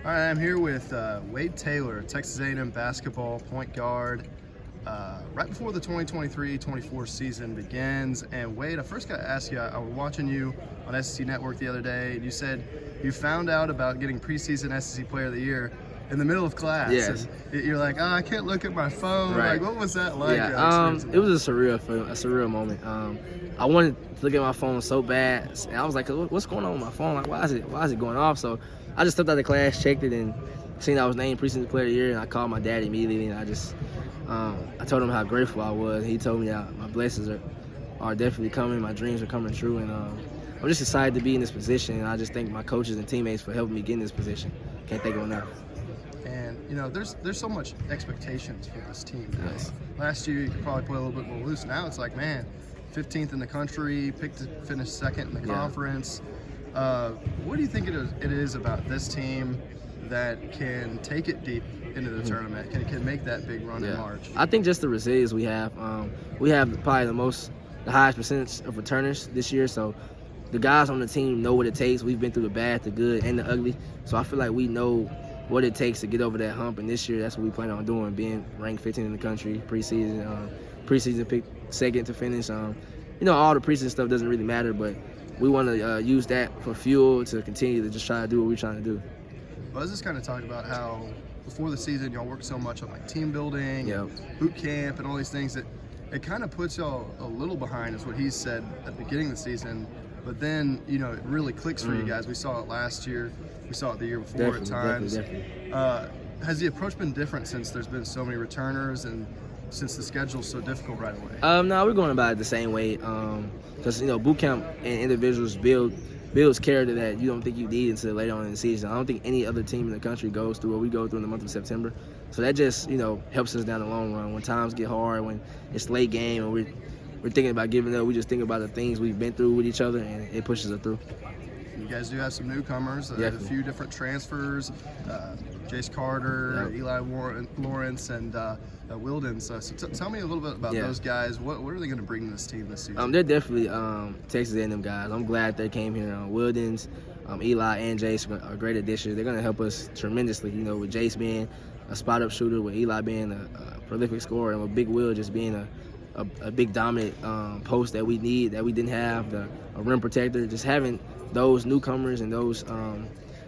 All right, I'm here with Wade Taylor, Texas A&M basketball point guard. Right before the 2023-24 season begins, and Wade, I first got to ask you. I was watching you on SEC Network the other day, and you said you found out about getting preseason SEC Player of the Year in the middle of class. Yes. And you're like, I can't look at my phone. Right. Like, what was that like? It was a surreal moment. I wanted to look at my phone so bad, and I was like, "What's going on with my phone? Like, why is it going off?" So I just stepped out of class, checked it, and seen I was named preseason player of the year. And I called my dad immediately, and I told him how grateful I was. He told me that my blessings are definitely coming, my dreams are coming true, and I'm just excited to be in this position. And I just thank my coaches and teammates for helping me get in this position. Can't thank them enough. And there's so much expectations for this team. Yes. Last year you could probably play a little bit more loose. Now it's like, man, 15th in the country, picked to finish second in the conference. What do you think it is about this team that can take it deep into the tournament, can make that big run in March? I think just the resilience we have. We have probably the highest percentage of returners this year, so the guys on the team know what it takes. We've been through the bad, the good, and the ugly, so I feel like we know what it takes to get over that hump, and this year that's what we plan on doing, being ranked 15th in the country, preseason picked second to finish. All the preseason stuff doesn't really matter, but we want to use that for fuel to continue to just try to do what we're trying to do. Well, let's just kind of talk about how before the season y'all worked so much on like team building, boot camp, and all these things that it kind of puts y'all a little behind, is what he said at the beginning of the season. But then, it really clicks for you guys. We saw it last year. We saw it the year before at times. Definitely. Has the approach been different since there's been so many returners and since the schedule's so difficult right away? No, we're going about it the same way. Because, boot camp and individuals builds character that you don't think you need until later on in the season. I don't think any other team in the country goes through what we go through in the month of September. So that just, helps us down the long run. When times get hard, when it's late game and we're thinking about giving up, we just think about the things we've been through with each other, and it pushes us through. You guys do have some newcomers, a few different transfers, Jace Carter, Eli Lawrence, and Wildens. So tell me a little bit about those guys. What are they going to bring to this team this season? They're definitely Texas A&M guys. I'm glad they came here. Wildens, Eli, and Jace are great additions. They're going to help us tremendously, with Jace being a spot-up shooter, with Eli being a prolific scorer, and with Big Will just being a big dominant post that we need, that we didn't have, a rim protector. Just having those newcomers and those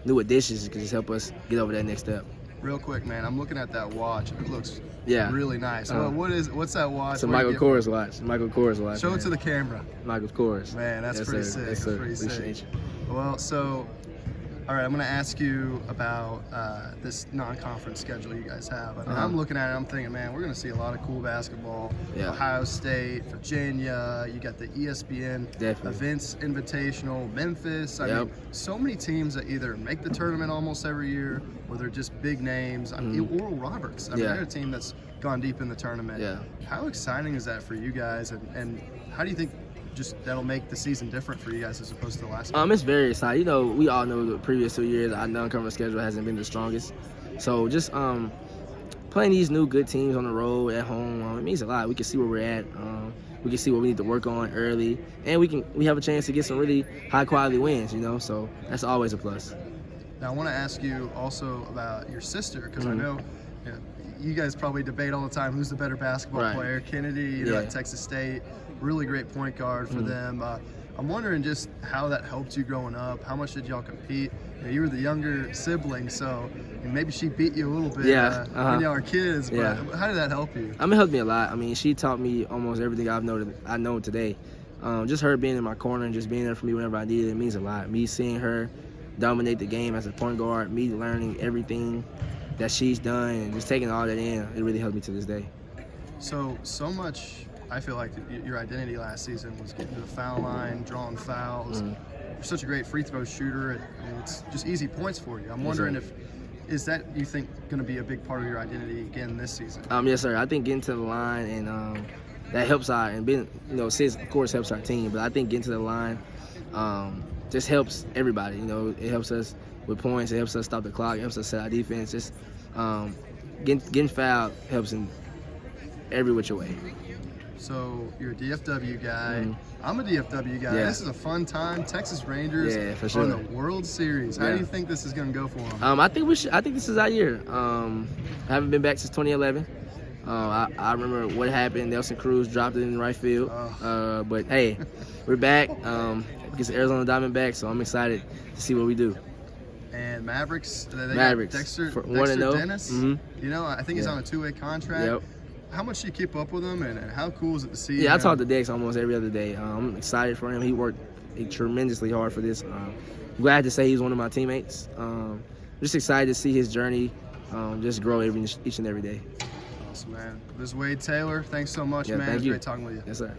new additions can just help us get over that next step. Real quick, man, I'm looking at that watch. It looks really nice. What's that watch? It's a Michael Kors watch. Michael Kors watch. Show it to the camera. Michael Kors. Man, that's pretty sick. That's pretty sick. sick. Well, so, all right, I'm going to ask you about this non-conference schedule you guys have. I mean, I'm looking at it, I'm thinking, man, we're going to see a lot of cool basketball. Ohio State, Virginia, you got the ESPN Events Invitational, Memphis. I mean, so many teams that either make the tournament almost every year or they're just big names. I mean, Oral Roberts, they're a team that's gone deep in the tournament. How exciting is that for you guys, and how do you think just that'll make the season different for you guys as opposed to the last one? It's very exciting. We all know the previous 2 years our non-conference schedule hasn't been the strongest. So just playing these new good teams on the road at home, it means a lot. We can see where we're at. We can see what we need to work on early, and we have a chance to get some really high quality wins. So that's always a plus. Now I want to ask you also about your sister, because I know you guys probably debate all the time who's the better basketball player. Kennedy, at Texas State, really great point guard for them. I'm wondering just how that helped you growing up. How much did y'all compete? You were the younger sibling, so maybe she beat you a little bit when y'all were kids. But how did that help you? It helped me a lot. She taught me almost everything I know today. Just her being in my corner and just being there for me whenever I needed it means a lot. Me seeing her dominate the game as a point guard, me learning everything that she's done and just taking all that in, it really helped me to this day. So much, I feel like your identity last season was getting to the foul line, drawing fouls. You're such a great free throw shooter, and it's just easy points for you. I'm wondering is that, you think, going to be a big part of your identity again this season? Yes, sir. I think getting to the line and that helps and being, Sis, of course, helps our team, but I think getting to the line just helps everybody. It helps us with points. It helps us stop the clock. It helps us set our defense. Just getting fouled helps in every which way. So you're a DFW guy. Mhm. I'm a DFW guy. Yeah. This is a fun time. Texas Rangers for sure. on the World Series. How Yeah. do you think this is going to go for them? I think this is our year. I haven't been back since 2011. I remember what happened. Nelson Cruz dropped it in the right field. But hey, we're back against the Arizona Diamondbacks, so I'm excited to see what we do. And Mavericks, they Mavericks, got Dexter 1-0. Dennis. Mm-hmm. You know, I think he's Yeah. on a 2-way contract. Yep. How much do you keep up with him, and how cool is it to see? Yeah, I talk to Dex almost every other day. I'm excited for him. He worked tremendously hard for this. I'm glad to say he's one of my teammates. Just excited to see his journey just grow each and every day. Awesome, man. This is Wade Taylor. Thanks so much, man. Thank It's you. great talking with you. Yes, sir.